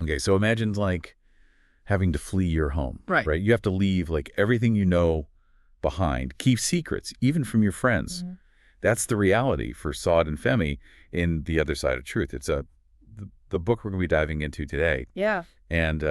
Okay, so imagine like having to flee your home, Right. right? You have to leave like everything you know behind, keep secrets, even from your friends. Mhm. That's the reality for Sade and Femi in The Other Side of Truth. It's the book we're going to be diving into today. Yeah. And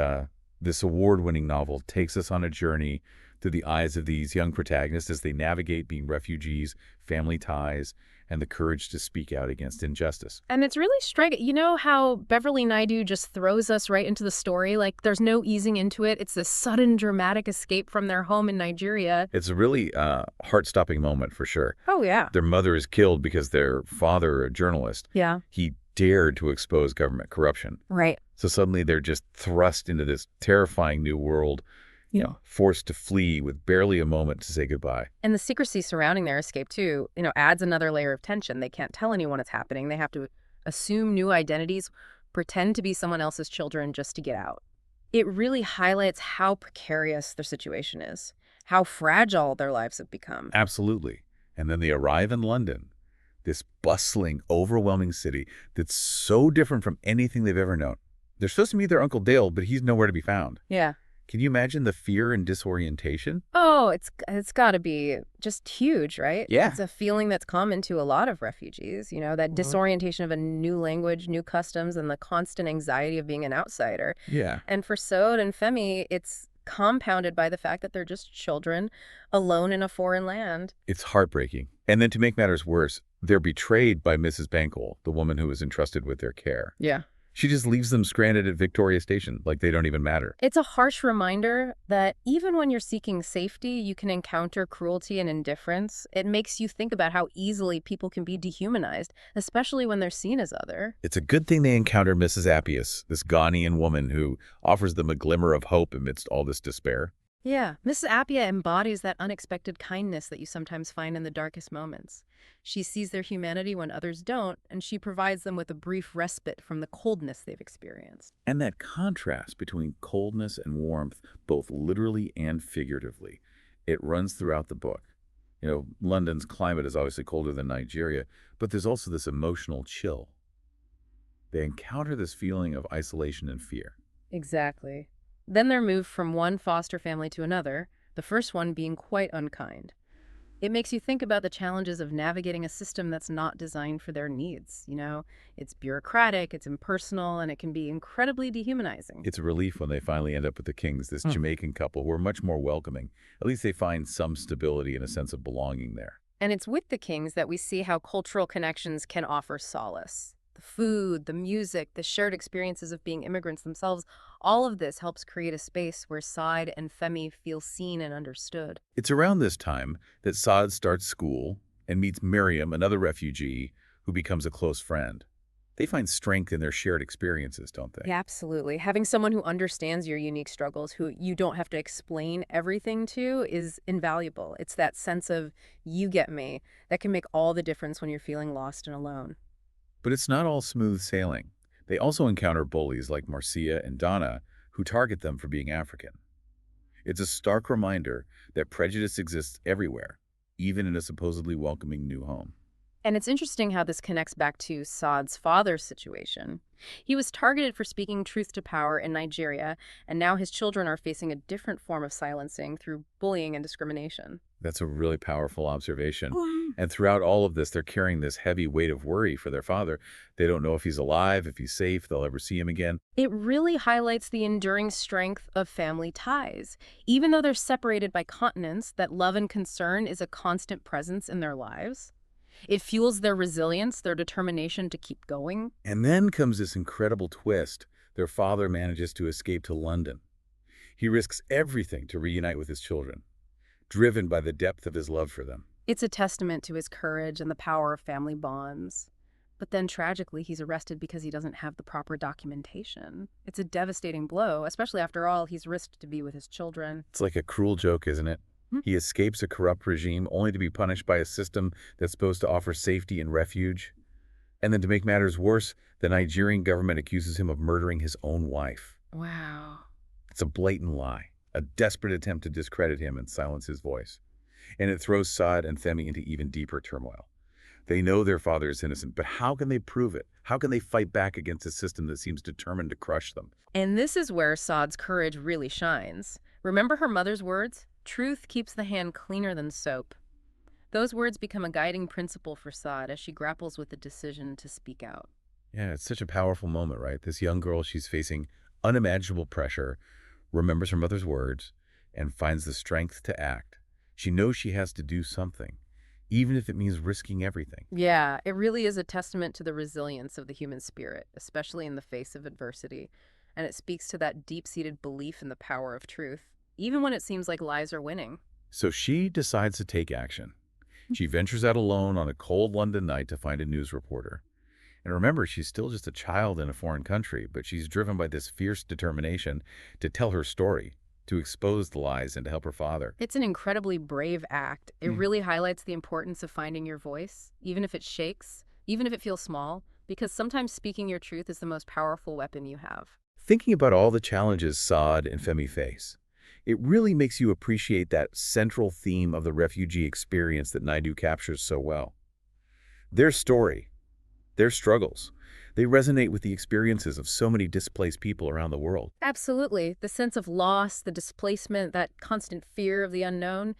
this award-winning novel takes us on a journey through the eyes of these young protagonists as they navigate being refugees, family ties, and the courage to speak out against injustice. And it's really striking. You know how Beverly Naidoo just throws us right into the story? Like, there's no easing into it. It's this sudden, dramatic escape from their home in Nigeria. It's a really heart-stopping moment for sure. Oh, yeah. Their mother is killed because their father, a journalist, Yeah. he dared to expose government corruption. Right. So suddenly they're just thrust into this terrifying new world, forced to flee with barely a moment to say goodbye. And the secrecy surrounding their escape, too, adds another layer of tension. They can't tell anyone it's happening. They have to assume new identities, pretend to be someone else's children just to get out. It really highlights how precarious their situation is, how fragile their lives have become. Absolutely. And then they arrive in London, this bustling, overwhelming city that's so different from anything they've ever known. They're supposed to meet their Uncle Dale, but he's nowhere to be found. Yeah. Can you imagine the fear and disorientation? Oh, it's got to be just huge, right? Yeah. It's a feeling that's common to a lot of refugees, that disorientation of a new language, new customs, and the constant anxiety of being an outsider. Yeah. And for Sode and Femi, it's compounded by the fact that they're just children alone in a foreign land. It's heartbreaking. And then to make matters worse, they're betrayed by Mrs. Bankole, the woman who was entrusted with their care. Yeah. She just leaves them stranded at Victoria Station, like they don't even matter. It's a harsh reminder that even when you're seeking safety, you can encounter cruelty and indifference. It makes you think about how easily people can be dehumanized, especially when they're seen as other. It's a good thing they encounter Mrs. Appius, this Ghanaian woman who offers them a glimmer of hope amidst all this despair. Yeah, Mrs. Appia embodies that unexpected kindness that you sometimes find in the darkest moments. She sees their humanity when others don't, and she provides them with a brief respite from the coldness they've experienced. And that contrast between coldness and warmth, both literally and figuratively, it runs throughout the book. London's climate is obviously colder than Nigeria, but there's also this emotional chill. They encounter this feeling of isolation and fear. Exactly. Then they're moved from one foster family to another, the first one being quite unkind. It makes you think about the challenges of navigating a system that's not designed for their needs. It's bureaucratic, it's impersonal, and it can be incredibly dehumanizing. It's a relief when they finally end up with the Kings, this Jamaican couple who are much more welcoming. At least they find some stability and a sense of belonging there. And it's with the Kings that we see how cultural connections can offer solace. The food, the music, the shared experiences of being immigrants themselves, all of this helps create a space where Sade and Femi feel seen and understood. It's around this time that Saad starts school and meets Miriam, another refugee, who becomes a close friend. They find strength in their shared experiences, don't they? Yeah, absolutely. Having someone who understands your unique struggles, who you don't have to explain everything to, is invaluable. It's that sense of you get me that can make all the difference when you're feeling lost and alone. But it's not all smooth sailing. They also encounter bullies like Marcia and Donna, who target them for being African. It's a stark reminder that prejudice exists everywhere, even in a supposedly welcoming new home. And it's interesting how this connects back to Saad's father's situation. He was targeted for speaking truth to power in Nigeria, and now his children are facing a different form of silencing through bullying and discrimination. That's a really powerful observation. And throughout all of this, they're carrying this heavy weight of worry for their father. They don't know if he's alive, if he's safe, they'll ever see him again. It really highlights the enduring strength of family ties. Even though they're separated by continents, that love and concern is a constant presence in their lives. It fuels their resilience, their determination to keep going. And then comes this incredible twist. Their father manages to escape to London. He risks everything to reunite with his children, driven by the depth of his love for them. It's a testament to his courage and the power of family bonds. But then tragically, he's arrested because he doesn't have the proper documentation. It's a devastating blow, especially after all he's risked to be with his children. It's like a cruel joke, isn't it? He escapes a corrupt regime only to be punished by a system that's supposed to offer safety and refuge. And then to make matters worse, the Nigerian government accuses him of murdering his own wife. Wow. It's a blatant lie, a desperate attempt to discredit him and silence his voice. And it throws Saad and Femi into even deeper turmoil. They know their father is innocent, but how can they prove it? How can they fight back against a system that seems determined to crush them? And this is where Saad's courage really shines. Remember her mother's words? Truth keeps the hand cleaner than soap. Those words become a guiding principle for Saad as she grapples with the decision to speak out. Yeah, it's such a powerful moment, right? This young girl, she's facing unimaginable pressure, remembers her mother's words, and finds the strength to act. She knows she has to do something, even if it means risking everything. Yeah, it really is a testament to the resilience of the human spirit, especially in the face of adversity. And it speaks to that deep-seated belief in the power of truth, even when it seems like lies are winning. So she decides to take action. She ventures out alone on a cold London night to find a news reporter. And remember, she's still just a child in a foreign country, but she's driven by this fierce determination to tell her story, to expose the lies and to help her father. It's an incredibly brave act. It Mm. really highlights the importance of finding your voice, even if it shakes, even if it feels small, because sometimes speaking your truth is the most powerful weapon you have. Thinking about all the challenges Saad and Femi face, it really makes you appreciate that central theme of the refugee experience that Naidu captures so well. Their story, their struggles, they resonate with the experiences of so many displaced people around the world. Absolutely. The sense of loss, the displacement, that constant fear of the unknown,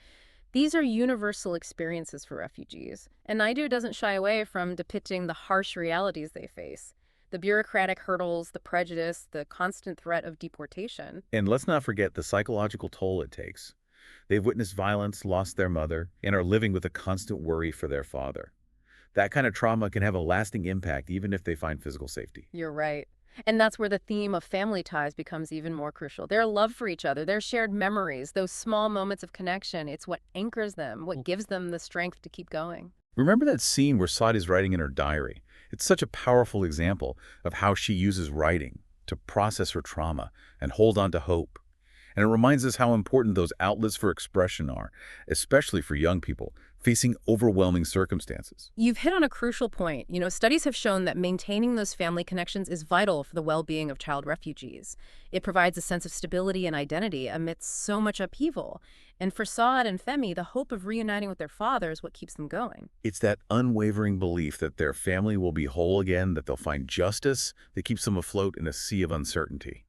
these are universal experiences for refugees. And Naidu doesn't shy away from depicting the harsh realities they face. The bureaucratic hurdles, the prejudice, the constant threat of deportation. And let's not forget the psychological toll it takes. They've witnessed violence, lost their mother, and are living with a constant worry for their father. That kind of trauma can have a lasting impact even if they find physical safety. You're right. And that's where the theme of family ties becomes even more crucial. Their love for each other, their shared memories, those small moments of connection, it's what anchors them, what gives them the strength to keep going. Remember that scene where Sade is writing in her diary? It's such a powerful example of how she uses writing to process her trauma and hold on to hope. And it reminds us how important those outlets for expression are, especially for young people facing overwhelming circumstances. You've hit on a crucial point. Studies have shown that maintaining those family connections is vital for the well-being of child refugees. It provides a sense of stability and identity amidst so much upheaval. And for Saad and Femi, the hope of reuniting with their father is what keeps them going. It's that unwavering belief that their family will be whole again, that they'll find justice that keeps them afloat in a sea of uncertainty.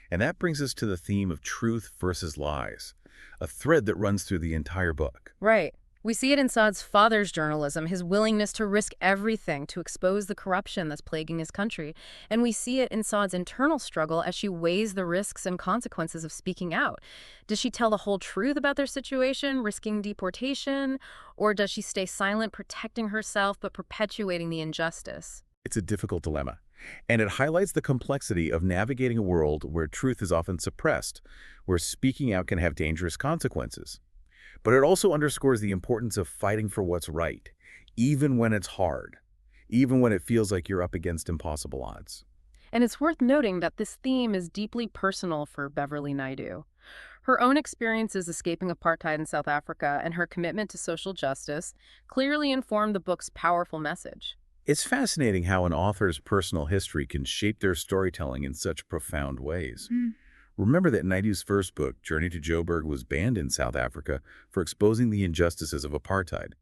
And that brings us to the theme of truth versus lies, a thread that runs through the entire book. Right. We see it in Saad's father's journalism, his willingness to risk everything to expose the corruption that's plaguing his country. And we see it in Saad's internal struggle as she weighs the risks and consequences of speaking out. Does she tell the whole truth about their situation, risking deportation? Or does she stay silent, protecting herself but perpetuating the injustice? It's a difficult dilemma, and it highlights the complexity of navigating a world where truth is often suppressed, where speaking out can have dangerous consequences. But it also underscores the importance of fighting for what's right, even when it's hard, even when it feels like you're up against impossible odds. And it's worth noting that this theme is deeply personal for Beverly Naidoo. Her own experiences escaping apartheid in South Africa and her commitment to social justice clearly inform the book's powerful message. It's fascinating how an author's personal history can shape their storytelling in such profound ways. Remember that Naidoo's first book, Journey to Joburg, was banned in South Africa for exposing the injustices of apartheid.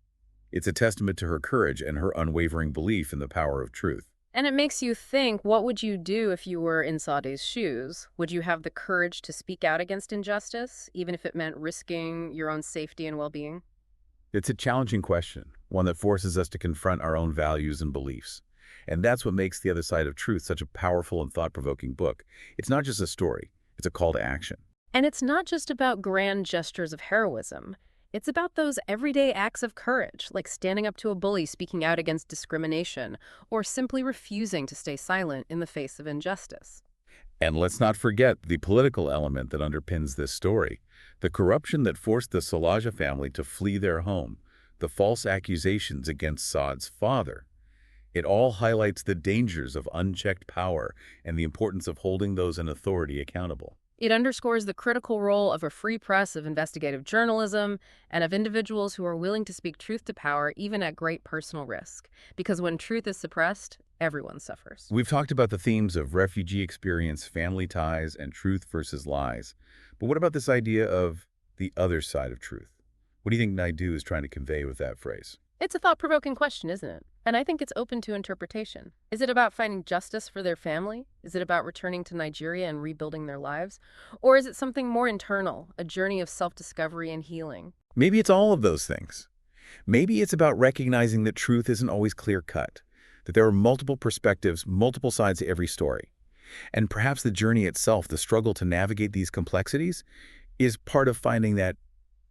It's a testament to her courage and her unwavering belief in the power of truth. And it makes you think, what would you do if you were in Sade's shoes? Would you have the courage to speak out against injustice, even if it meant risking your own safety and well-being? It's a challenging question, one that forces us to confront our own values and beliefs. And that's what makes The Other Side of Truth such a powerful and thought-provoking book. It's not just a story, it's a call to action. And it's not just about grand gestures of heroism. It's about those everyday acts of courage, like standing up to a bully speaking out against discrimination, or simply refusing to stay silent in the face of injustice. And let's not forget the political element that underpins this story. The corruption that forced the Salaja family to flee their home, the false accusations against Saad's father. It all highlights the dangers of unchecked power and the importance of holding those in authority accountable. It underscores the critical role of a free press, of investigative journalism, and of individuals who are willing to speak truth to power, even at great personal risk. Because when truth is suppressed, everyone suffers. We've talked about the themes of refugee experience, family ties, and truth versus lies. But what about this idea of the other side of truth? What do you think Naidoo is trying to convey with that phrase? It's a thought-provoking question, isn't it? And I think it's open to interpretation. Is it about finding justice for their family? Is it about returning to Nigeria and rebuilding their lives? Or is it something more internal, a journey of self-discovery and healing? Maybe it's all of those things. Maybe it's about recognizing that truth isn't always clear-cut, that there are multiple perspectives, multiple sides to every story. And perhaps the journey itself, the struggle to navigate these complexities, is part of finding that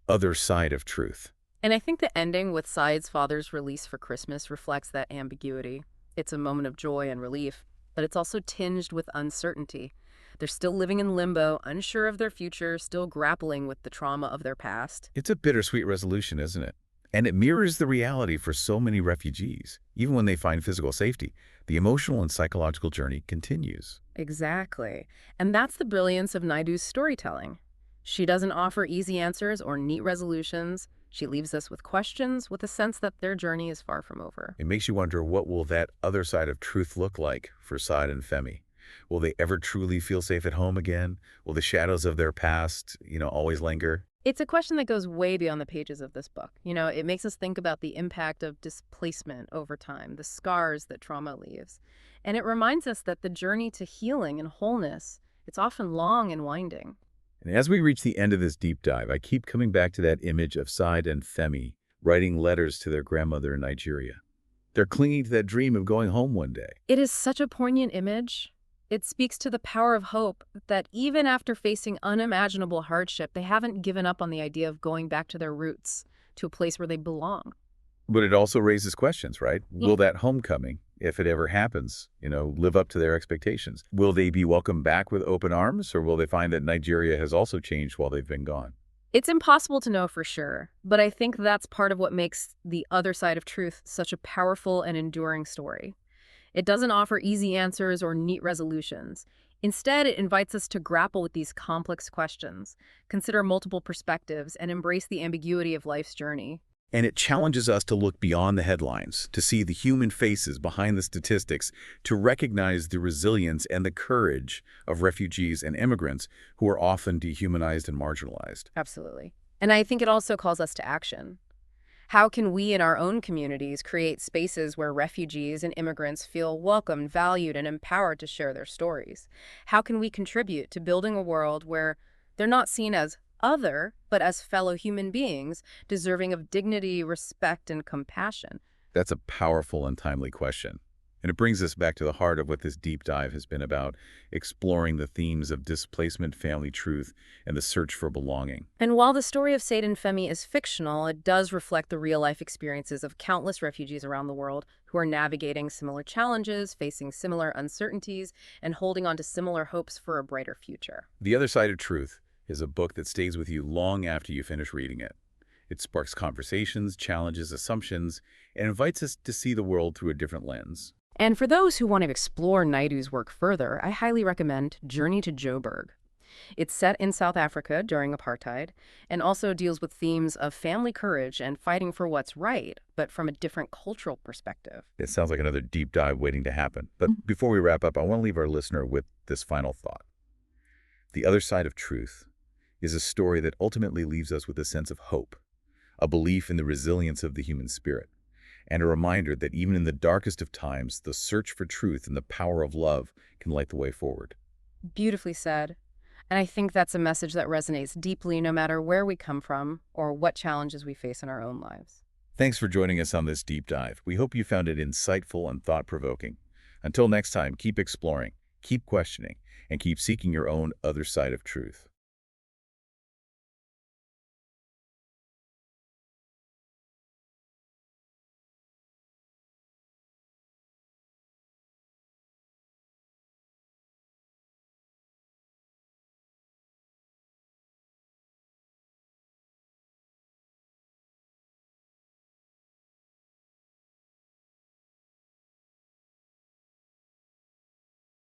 other side of truth. And I think the ending with Saeed's father's release for Christmas reflects that ambiguity. It's a moment of joy and relief, but it's also tinged with uncertainty. They're still living in limbo, unsure of their future, still grappling with the trauma of their past. It's a bittersweet resolution, isn't it? And it mirrors the reality for so many refugees. Even when they find physical safety, the emotional and psychological journey continues. Exactly. And that's the brilliance of Naidoo's storytelling. She doesn't offer easy answers or neat resolutions. She leaves us with questions, with a sense that their journey is far from over. It makes you wonder, what will that other side of truth look like for Sade and Femi? Will they ever truly feel safe at home again? Will the shadows of their past, always linger? It's a question that goes way beyond the pages of this book. It makes us think about the impact of displacement over time, the scars that trauma leaves. And it reminds us that the journey to healing and wholeness, it's often long and winding. And as we reach the end of this deep dive, I keep coming back to that image of Sade and Femi writing letters to their grandmother in Nigeria. They're clinging to that dream of going home one day. It is such a poignant image. It speaks to the power of hope that even after facing unimaginable hardship, they haven't given up on the idea of going back to their roots, to a place where they belong. But it also raises questions, right? Yeah. Will that homecoming, if it ever happens, live up to their expectations? Will they be welcomed back with open arms, or will they find that Nigeria has also changed while they've been gone? It's impossible to know for sure, but I think that's part of what makes The Other Side of Truth such a powerful and enduring story. It doesn't offer easy answers or neat resolutions. Instead, it invites us to grapple with these complex questions, consider multiple perspectives, and embrace the ambiguity of life's journey. And it challenges us to look beyond the headlines, to see the human faces behind the statistics, to recognize the resilience and the courage of refugees and immigrants who are often dehumanized and marginalized. Absolutely. And I think it also calls us to action. How can we in our own communities create spaces where refugees and immigrants feel welcomed, valued, and empowered to share their stories? How can we contribute to building a world where they're not seen as other, but as fellow human beings, deserving of dignity, respect, and compassion? That's a powerful and timely question. And it brings us back to the heart of what this deep dive has been about, exploring the themes of displacement, family truth, and the search for belonging. And while the story of Sade and Femi is fictional, it does reflect the real-life experiences of countless refugees around the world who are navigating similar challenges, facing similar uncertainties, and holding on to similar hopes for a brighter future. The Other Side of Truth is a book that stays with you long after you finish reading it. It sparks conversations, challenges assumptions, and invites us to see the world through a different lens. And for those who want to explore Naidoo's work further, I highly recommend Journey to Joburg. It's set in South Africa during apartheid and also deals with themes of family courage and fighting for what's right, but from a different cultural perspective. It sounds like another deep dive waiting to happen. But before we wrap up, I want to leave our listener with this final thought. The Other Side of Truth is a story that ultimately leaves us with a sense of hope, a belief in the resilience of the human spirit, and a reminder that even in the darkest of times, the search for truth and the power of love can light the way forward. Beautifully said. And I think that's a message that resonates deeply no matter where we come from or what challenges we face in our own lives. Thanks for joining us on this deep dive. We hope you found it insightful and thought-provoking. Until next time, keep exploring, keep questioning, and keep seeking your own other side of truth.